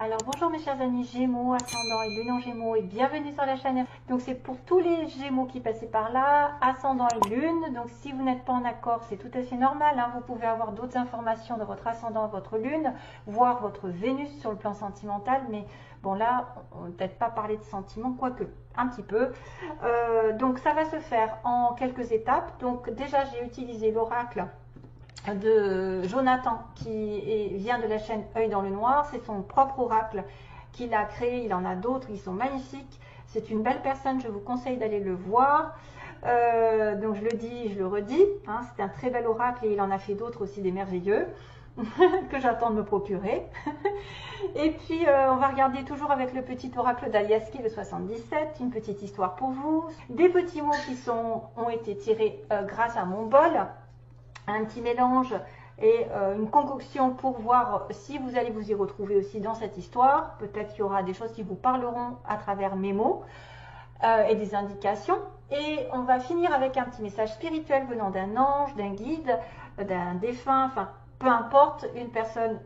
Alors bonjour mes chers amis Gémeaux, ascendant et lune en Gémeaux et bienvenue sur la chaîne. Donc c'est pour tous les Gémeaux qui passaient par là, ascendant et lune. Donc si vous n'êtes pas en accord, c'est tout à fait normal, hein. Vous pouvez avoir d'autres informations de votre ascendant, votre lune, voir votre Vénus sur le plan sentimental. Mais bon là, on ne va peut-être pas parler de sentiments, quoique un petit peu. Donc ça va se faire en quelques étapes. Donc déjà j'ai utilisé l'oracle de Jonathan qui vient de la chaîne Œil dans le Noir. C'est son propre oracle qu'il a créé, il en a d'autres, ils sont magnifiques. C'est une belle personne, je vous conseille d'aller le voir. Donc je le dis, je le redis, hein, c'est un très bel oracle et il en a fait d'autres aussi des merveilleux que j'attends de me procurer. Et puis on va regarder toujours avec le petit oracle d'Aliaski le 77, une petite histoire pour vous. Des petits mots qui ont été tirés grâce à mon bol. Un petit mélange et une concoction pour voir si vous allez vous y retrouver aussi dans cette histoire. Peut-être qu'il y aura des choses qui vous parleront à travers mes mots et des indications. Et on va finir avec un petit message spirituel venant d'un ange, d'un guide, d'un défunt, enfin peu importe, une personne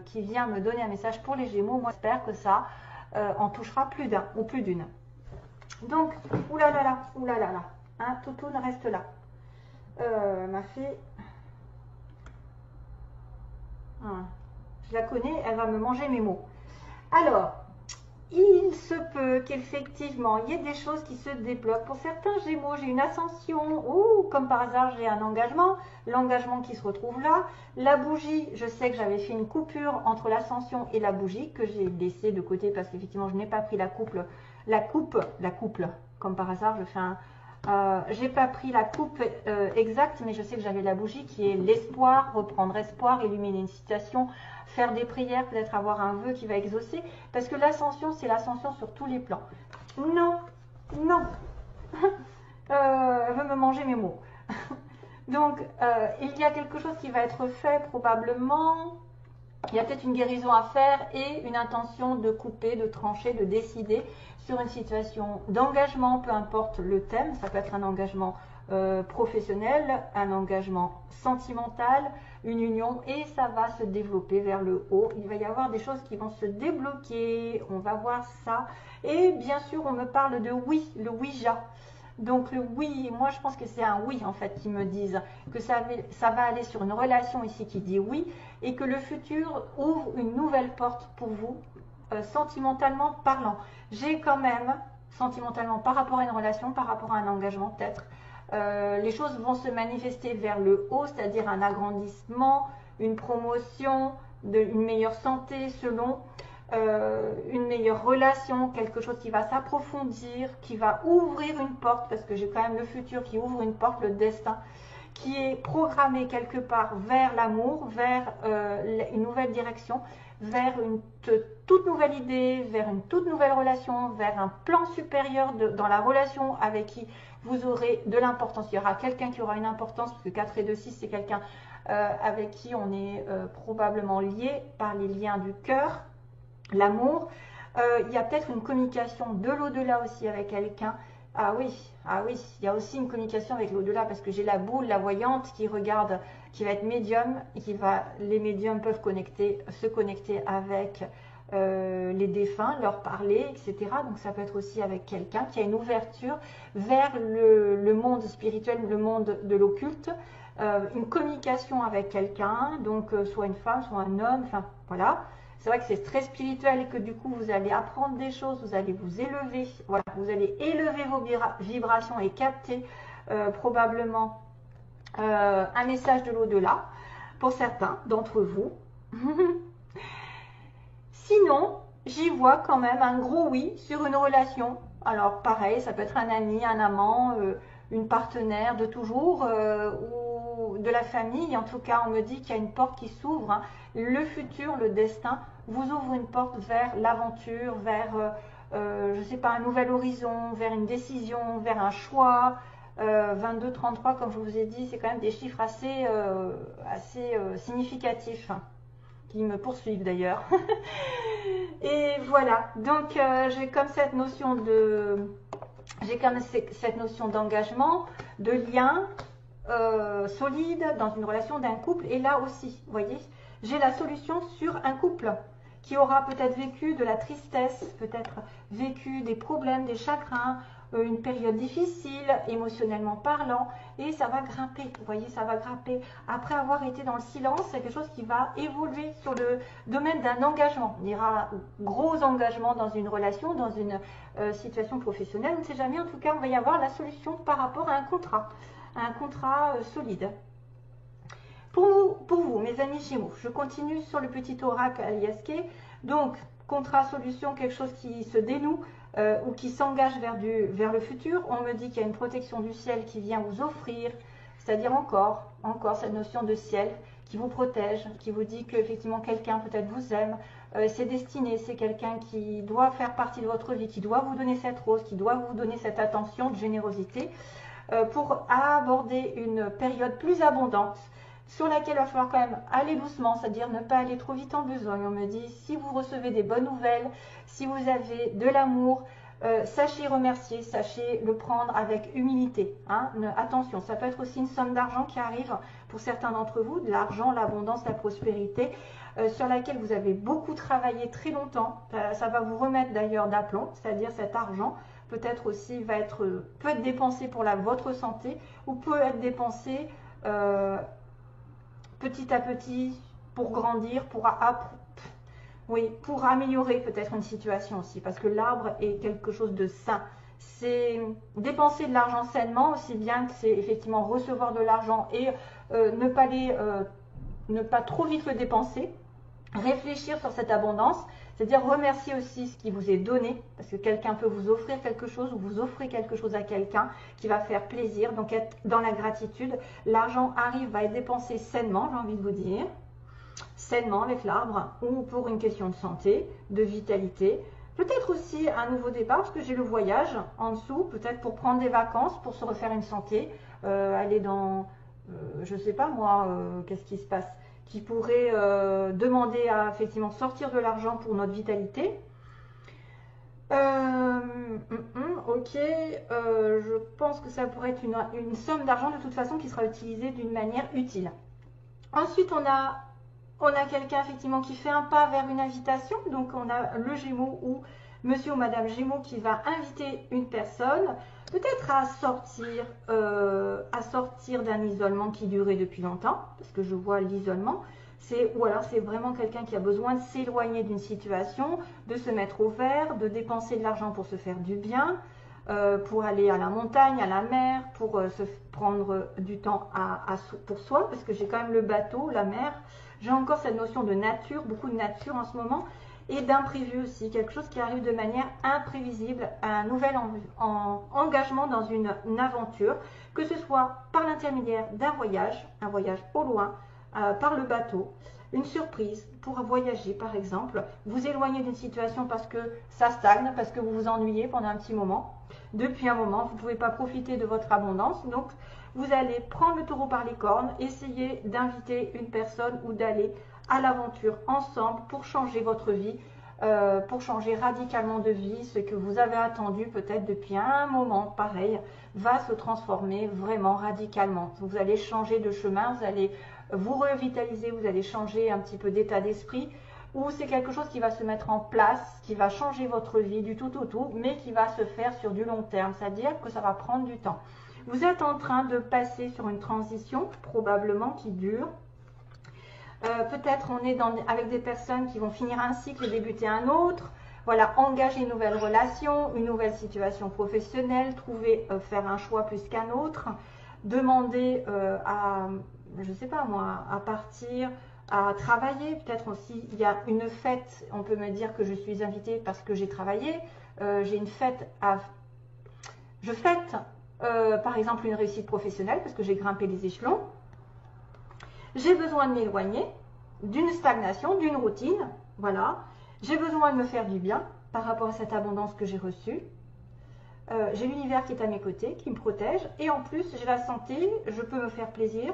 qui vient me donner un message pour les Gémeaux. Moi j'espère que ça en touchera plus d'un ou plus d'une. Donc, oulala, hein, Toutoune reste là. Ma fille, je la connais, elle va me manger mes mots. Alors, il se peut qu'effectivement il y ait des choses qui se débloquent. Pour certains Gémeaux, j'ai une ascension, ou comme par hasard j'ai un engagement, l'engagement qui se retrouve là. La bougie, je sais que j'avais fait une coupure entre l'ascension et la bougie que j'ai laissée de côté parce qu'effectivement je n'ai pas pris la coupe, comme par hasard je fais un... j'ai pas pris la coupe exacte, mais je sais que j'avais la bougie qui est l'espoir, reprendre espoir, illuminer une situation, faire des prières, peut-être avoir un vœu qui va exaucer, parce que l'ascension, c'est l'ascension sur tous les plans. Non, non, elle veut me manger mes mots. Donc, il y a quelque chose qui va être fait probablement. Il y a peut-être une guérison à faire et une intention de couper, de trancher, de décider sur une situation d'engagement, peu importe le thème. Ça peut être un engagement professionnel, un engagement sentimental, une union, et ça va se développer vers le haut. Il va y avoir des choses qui vont se débloquer, on va voir ça. Et bien sûr, on me parle de oui, le Ouija. Donc le oui, moi je pense que c'est un oui en fait qui me disent que ça va aller sur une relation ici qui dit oui et que le futur ouvre une nouvelle porte pour vous, sentimentalement parlant. J'ai quand même, sentimentalement par rapport à une relation, par rapport à un engagement peut-être, les choses vont se manifester vers le haut, c'est-à-dire un agrandissement, une promotion, une meilleure santé selon... une meilleure relation, quelque chose qui va s'approfondir, qui va ouvrir une porte, parce que j'ai quand même le futur qui ouvre une porte, le destin, qui est programmé quelque part vers l'amour, vers une nouvelle direction, vers une toute nouvelle idée, vers une toute nouvelle relation, vers un plan supérieur dans la relation avec qui vous aurez de l'importance. Il y aura quelqu'un qui aura une importance, parce que 4 et 2, 6, c'est quelqu'un avec qui on est probablement lié par les liens du cœur. L'amour, il y a peut-être une communication de l'au-delà aussi avec quelqu'un. Ah oui, il y a aussi une communication avec l'au-delà parce que j'ai la boule, la voyante qui regarde, qui va être médium, et les médiums peuvent se connecter avec les défunts, leur parler, etc. Donc ça peut être aussi avec quelqu'un qui a une ouverture vers le monde spirituel, le monde de l'occulte, une communication avec quelqu'un, donc soit une femme, soit un homme, enfin voilà. C'est vrai que c'est très spirituel et que du coup vous allez apprendre des choses, vous allez vous élever, voilà, vous allez élever vos vibrations et capter probablement un message de l'au-delà pour certains d'entre vous. Sinon, j'y vois quand même un gros oui sur une relation. Alors pareil, ça peut être un ami, un amant, une partenaire de toujours ou de la famille. En tout cas, on me dit qu'il y a une porte qui s'ouvre, hein. Le futur, le destin vous ouvre une porte vers l'aventure, vers, je ne sais pas, un nouvel horizon, vers une décision, vers un choix. 22, 33, comme je vous ai dit, c'est quand même des chiffres assez significatifs, hein, qui me poursuivent d'ailleurs. Et voilà, donc j'ai comme cette notion d'engagement, de lien solide dans une relation d'un couple. Et là aussi, vous voyez, j'ai la solution sur un couple qui aura peut-être vécu de la tristesse, peut-être vécu des problèmes, des chagrins, une période difficile, émotionnellement parlant, et ça va grimper, vous voyez, ça va grimper. Après avoir été dans le silence, c'est quelque chose qui va évoluer sur le domaine d'un engagement. On dira gros engagement dans une relation, dans une situation professionnelle, on ne sait jamais, en tout cas, on va y avoir la solution par rapport à un contrat solide. Pour vous, mes amis Gémeaux, je continue sur le petit oracle Aliaske. Donc, contrat, solution, quelque chose qui se dénoue ou qui s'engage vers le futur. On me dit qu'il y a une protection du ciel qui vient vous offrir, c'est-à-dire encore cette notion de ciel qui vous protège, qui vous dit qu'effectivement quelqu'un peut-être vous aime. C'est destiné, c'est quelqu'un qui doit faire partie de votre vie, qui doit vous donner cette rose, qui doit vous donner cette attention de générosité pour aborder une période plus abondante, sur laquelle il va falloir quand même aller doucement, c'est-à-dire ne pas aller trop vite en besogne. On me dit, si vous recevez des bonnes nouvelles, si vous avez de l'amour, sachez remercier, sachez le prendre avec humilité. Hein. Attention, ça peut être aussi une somme d'argent qui arrive pour certains d'entre vous, de l'argent, l'abondance, la prospérité, sur laquelle vous avez beaucoup travaillé très longtemps. Ça va vous remettre d'ailleurs d'aplomb, c'est-à-dire cet argent peut-être aussi peut être dépensé pour votre santé ou peut être dépensé petit à petit, pour grandir, pour améliorer peut-être une situation aussi, parce que l'arbre est quelque chose de sain. C'est dépenser de l'argent sainement, aussi bien que c'est effectivement recevoir de l'argent et ne pas trop vite le dépenser, réfléchir sur cette abondance, c'est-à-dire remercier aussi ce qui vous est donné, parce que quelqu'un peut vous offrir quelque chose ou vous offrez quelque chose à quelqu'un qui va faire plaisir, donc être dans la gratitude. L'argent va être dépensé sainement, j'ai envie de vous dire, sainement avec l'arbre, ou pour une question de santé, de vitalité. Peut-être aussi un nouveau départ, parce que j'ai le voyage en dessous, peut-être pour prendre des vacances, pour se refaire une santé, aller dans, je ne sais pas moi, qu'est-ce qui se passe, qui pourrait demander à effectivement sortir de l'argent pour notre vitalité. Ok, je pense que ça pourrait être une somme d'argent de toute façon qui sera utilisée d'une manière utile. Ensuite, on a quelqu'un effectivement qui fait un pas vers une invitation. Donc, on a le Gémeaux ou Monsieur ou Madame Gémeaux qui va inviter une personne, peut-être à sortir d'un isolement qui durait depuis longtemps, parce que je vois l'isolement. Ou alors c'est vraiment quelqu'un qui a besoin de s'éloigner d'une situation, de se mettre au vert, de dépenser de l'argent pour se faire du bien, pour aller à la montagne, à la mer, pour se prendre du temps pour soi, parce que j'ai quand même le bateau, la mer, j'ai encore cette notion de nature, beaucoup de nature en ce moment, et d'imprévu aussi, quelque chose qui arrive de manière imprévisible, un nouvel engagement dans une aventure, que ce soit par l'intermédiaire d'un voyage, un voyage au loin, par le bateau, une surprise pour voyager par exemple, vous éloigner d'une situation parce que ça stagne, parce que vous vous ennuyez pendant un petit moment, depuis un moment, vous ne pouvez pas profiter de votre abondance, donc vous allez prendre le taureau par les cornes, essayer d'inviter une personne ou d'aller à l'aventure ensemble pour changer votre vie, pour changer radicalement de vie, ce que vous avez attendu peut-être depuis un moment, pareil, va se transformer vraiment radicalement. Vous allez changer de chemin, vous allez vous revitaliser, vous allez changer un petit peu d'état d'esprit, ou c'est quelque chose qui va se mettre en place, qui va changer votre vie du tout au tout, mais qui va se faire sur du long terme, c'est-à-dire que ça va prendre du temps. Vous êtes en train de passer sur une transition, probablement qui dure. Peut-être on est avec des personnes qui vont finir un cycle et débuter un autre. Voilà, engager une nouvelle relation, une nouvelle situation professionnelle, faire un choix plus qu'un autre, demander je ne sais pas moi, à partir, à travailler. Peut-être aussi, il y a une fête, on peut me dire que je suis invitée parce que j'ai travaillé. J'ai une fête je fête, par exemple, une réussite professionnelle parce que j'ai grimpé les échelons. J'ai besoin de m'éloigner d'une stagnation, d'une routine. Voilà. J'ai besoin de me faire du bien par rapport à cette abondance que j'ai reçue. J'ai l'univers qui est à mes côtés, qui me protège. Et en plus, j'ai la santé, je peux me faire plaisir.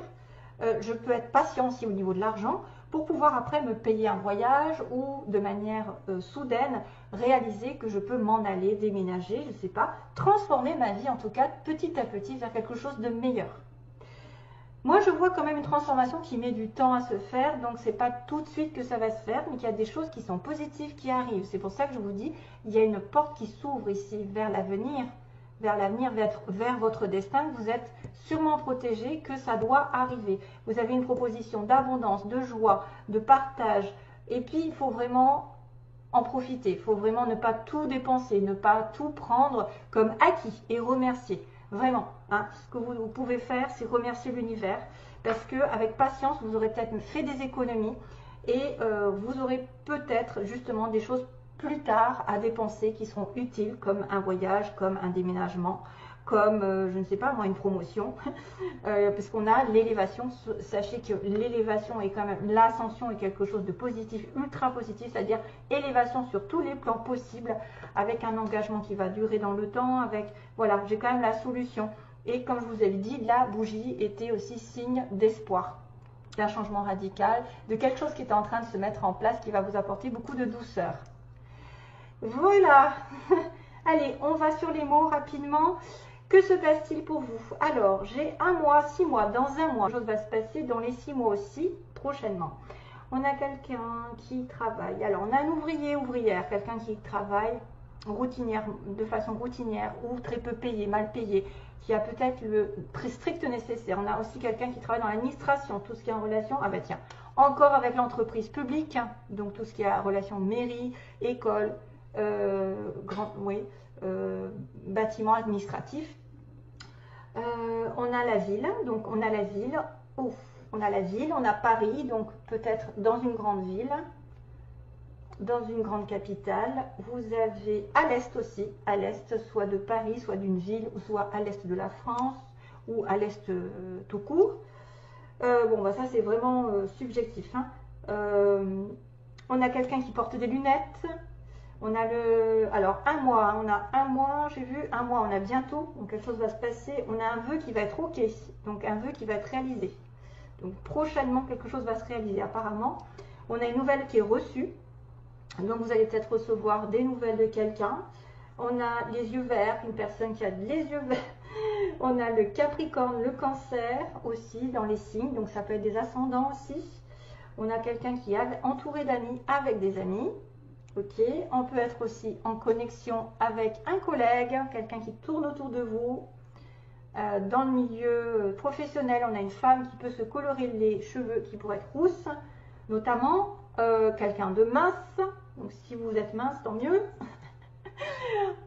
Je peux être patient aussi au niveau de l'argent pour pouvoir après me payer un voyage ou de manière soudaine réaliser que je peux m'en aller, déménager, je ne sais pas, transformer ma vie en tout cas petit à petit vers quelque chose de meilleur. Moi, je vois quand même une transformation qui met du temps à se faire, donc c'est pas tout de suite que ça va se faire, mais qu'il y a des choses qui sont positives qui arrivent. C'est pour ça que je vous dis, il y a une porte qui s'ouvre ici vers l'avenir, vers votre destin. Vous êtes sûrement protégé, que ça doit arriver. Vous avez une proposition d'abondance, de joie, de partage, et puis il faut vraiment en profiter. Il faut vraiment ne pas tout dépenser, ne pas tout prendre comme acquis et remercier. Vraiment, hein, ce que vous pouvez faire, c'est remercier l'univers parce qu'avec patience, vous aurez peut-être fait des économies et vous aurez peut-être justement des choses plus tard à dépenser qui seront utiles comme un voyage, comme un déménagement, comme, je ne sais pas moi, une promotion, parce qu'on a l'élévation. Sachez que l'élévation est quand même, l'ascension est quelque chose de positif, ultra positif, c'est-à-dire élévation sur tous les plans possibles, avec un engagement qui va durer dans le temps, avec, voilà, j'ai quand même la solution. Et comme je vous avais dit, la bougie était aussi signe d'espoir, d'un changement radical, de quelque chose qui est en train de se mettre en place, qui va vous apporter beaucoup de douceur. Voilà. Allez, on va sur les mots rapidement. Que se passe-t-il pour vous? Alors, j'ai 1 mois, 6 mois, dans 1 mois. Quelque chose va se passer dans les 6 mois aussi, prochainement. On a quelqu'un qui travaille. Alors, on a un ouvrier, ouvrière, quelqu'un qui travaille routinière, de façon routinière ou très peu payé, mal payé, qui a peut-être le très strict nécessaire. On a aussi quelqu'un qui travaille dans l'administration, tout ce qui est en relation, ah bah tiens, encore avec l'entreprise publique, donc tout ce qui est en relation mairie, école, bâtiment administratif. On a la ville, donc on a la ville, on a la ville, on a Paris, donc peut-être dans une grande ville, dans une grande capitale. Vous avez à l'est aussi, à l'est, soit de Paris, soit d'une ville, ou soit à l'est de la France, ou à l'est tout court. Bon, bah ça c'est vraiment subjectif. Hein. On a quelqu'un qui porte des lunettes. On a alors 1 mois, hein, on a 1 mois, j'ai vu 1 mois, on a bientôt, donc quelque chose va se passer. On a un vœu qui va être ok, donc un vœu qui va être réalisé. Donc prochainement, quelque chose va se réaliser apparemment. On a une nouvelle qui est reçue, donc vous allez peut-être recevoir des nouvelles de quelqu'un. On a les yeux verts, une personne qui a les yeux verts. On a le Capricorne, le Cancer aussi dans les signes, donc ça peut être des ascendants aussi. On a quelqu'un qui est entouré d'amis, avec des amis. Ok, on peut être aussi en connexion avec un collègue, quelqu'un qui tourne autour de vous. Dans le milieu professionnel, on a une femme qui peut se colorer les cheveux, qui pourrait être rousse, notamment quelqu'un de mince. Donc si vous êtes mince, tant mieux.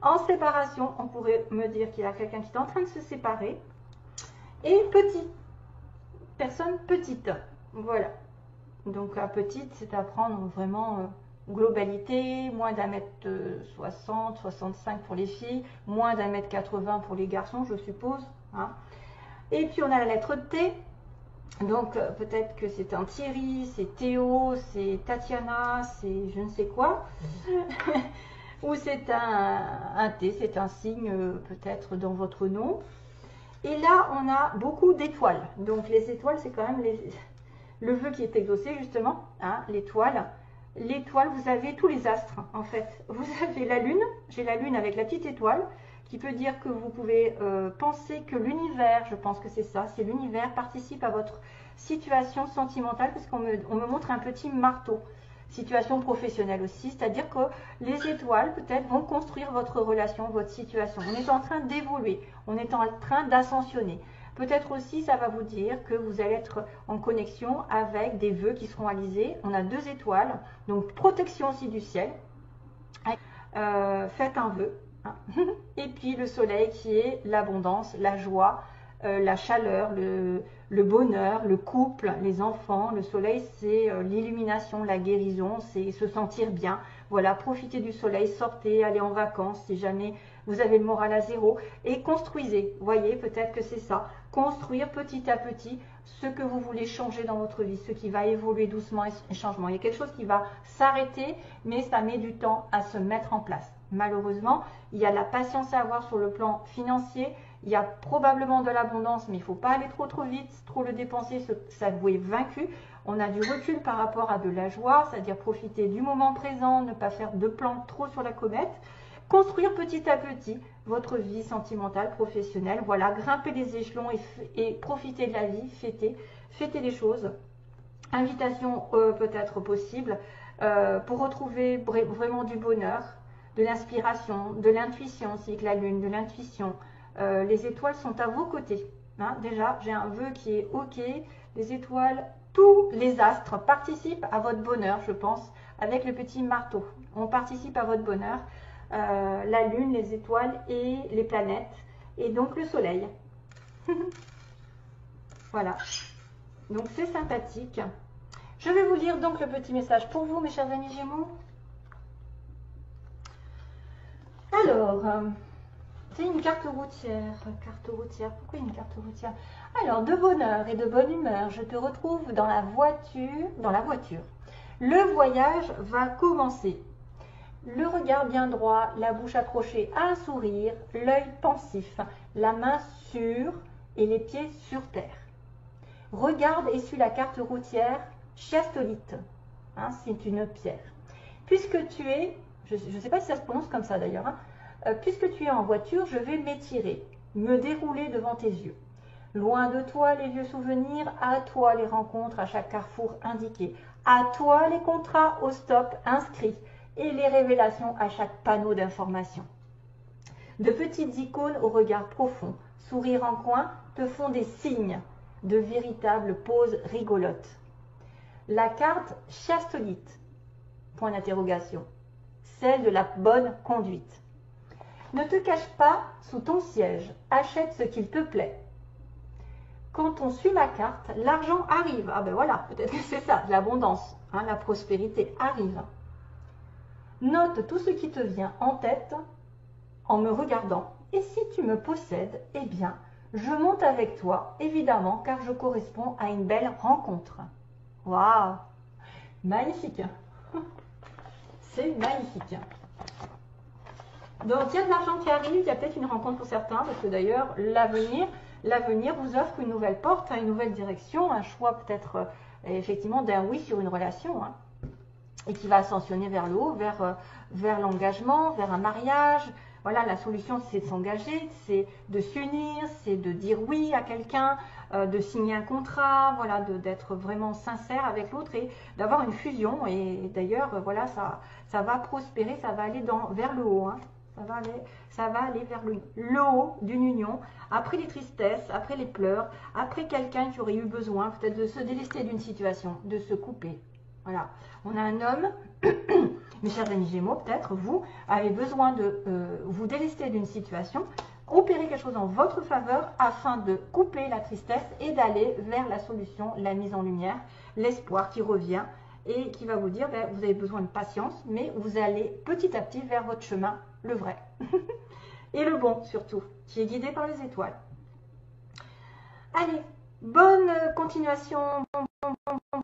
En séparation, on pourrait me dire qu'il y a quelqu'un qui est en train de se séparer. Et petit, personne petite, voilà. Donc petite, c'est à prendre vraiment globalité, moins d'1m60, 65 pour les filles, moins d'1m80 pour les garçons, je suppose. Hein. Et puis on a la lettre T, donc peut-être que c'est un Thierry, c'est Théo, c'est Tatiana, c'est je ne sais quoi. Ou c'est un T, c'est un signe peut-être dans votre nom. Et là, on a beaucoup d'étoiles. Donc les étoiles, c'est quand même le vœu qui est exaucé justement, hein, l'étoile. L'étoile, vous avez tous les astres en fait. Vous avez la lune, j'ai la lune avec la petite étoile, qui peut dire que vous pouvez penser que l'univers, je pense que c'est ça, c'est l'univers participe à votre situation sentimentale, parce qu'on me montre un petit marteau. Situation professionnelle aussi, c'est-à-dire que les étoiles peut-être vont construire votre relation, votre situation. On est en train d'évoluer, on est en train d'ascensionner. Peut-être aussi ça va vous dire que vous allez être en connexion avec des vœux qui seront réalisés. On a 2 étoiles, donc protection aussi du ciel. Faites un vœu. Hein. Et puis le soleil qui est l'abondance, la joie, la chaleur, le bonheur, le couple, les enfants. Le soleil, c'est l'illumination, la guérison, c'est se sentir bien. Voilà, profitez du soleil, sortez, allez en vacances si jamais vous avez le moral à zéro et construisez. Voyez, peut-être que c'est ça. Construire petit à petit ce que vous voulez changer dans votre vie, ce qui va évoluer doucement et changement. Il y a quelque chose qui va s'arrêter, mais ça met du temps à se mettre en place. Malheureusement, il y a de la patience à avoir sur le plan financier. Il y a probablement de l'abondance, mais il ne faut pas aller trop vite, trop le dépenser, ça vous est vaincu. On a du recul par rapport à de la joie, c'est-à-dire profiter du moment présent, ne pas faire de plans trop sur la comète. construire petit à petit votre vie sentimentale, professionnelle. Voilà, grimper les échelons et profiter de la vie, fêter les choses. Invitation peut-être possible pour retrouver vraiment du bonheur, de l'inspiration, de l'intuition, c'est que la lune, de l'intuition. Les étoiles sont à vos côtés. Hein. Déjà, j'ai un vœu qui est OK. Les étoiles, tous les astres participent à votre bonheur, je pense, avec le petit marteau. On participe à votre bonheur. La lune, les étoiles et les planètes. Et donc le soleil. Voilà. Donc c'est sympathique. Je vais vous lire donc le petit message pour vous, mes chers amis Gémeaux. Alors, c'est une carte routière. Carte routière, pourquoi une carte routière? Alors, de bonheur et de bonne humeur, je te retrouve dans la voiture. Le voyage va commencer. Le regard bien droit, la bouche accrochée à un sourire, l'œil pensif, la main sûre et les pieds sur terre. Regarde et suis la carte routière chiastolite. Hein, c'est une pierre. Puisque tu es, je ne sais pas si ça se prononce comme ça d'ailleurs, hein, puisque tu es en voiture, je vais m'étirer, me dérouler devant tes yeux. Loin de toi les vieux souvenirs, à toi les rencontres à chaque carrefour indiqué, à toi les contrats au stop inscrits et les révélations à chaque panneau d'information. De petites icônes au regard profond, sourire en coin, te font des signes de véritables poses rigolotes. La carte chiastolite, point d'interrogation, celle de la bonne conduite. Ne te cache pas sous ton siège, achète ce qu'il te plaît. Quand on suit ma carte, l'argent arrive. Ah ben voilà, peut-être que c'est ça, l'abondance, hein, la prospérité arrive. Note tout ce qui te vient en tête en me regardant. Et si tu me possèdes, eh bien, je monte avec toi, évidemment, car je corresponds à une belle rencontre. Waouh! Magnifique! C'est magnifique! Donc, il y a de l'argent qui arrive, il y a peut-être une rencontre pour certains, parce que d'ailleurs, l'avenir vous offre une nouvelle porte, une nouvelle direction, un choix peut-être effectivement d'un oui sur une relation, hein, et qui va ascensionner vers le haut, vers l'engagement, vers un mariage. Voilà, la solution, c'est de s'engager, c'est de s'unir, c'est de dire oui à quelqu'un, de signer un contrat, voilà, d'être vraiment sincère avec l'autre et d'avoir une fusion. Et d'ailleurs, voilà, ça va prospérer, ça va aller vers le haut. Hein. Ça va aller vers le haut d'une union, après les tristesses, après les pleurs, après quelqu'un qui aurait eu besoin peut-être de se délester d'une situation, de se couper. Voilà, on a un homme, mes chers amis Gémeaux, peut-être vous avez besoin de vous délester d'une situation, opérer quelque chose en votre faveur afin de couper la tristesse et d'aller vers la solution, la mise en lumière, l'espoir qui revient et qui va vous dire, ben, vous avez besoin de patience, mais vous allez petit à petit vers votre chemin, le vrai. Et le bon surtout, qui est guidé par les étoiles. Allez, bonne continuation, bon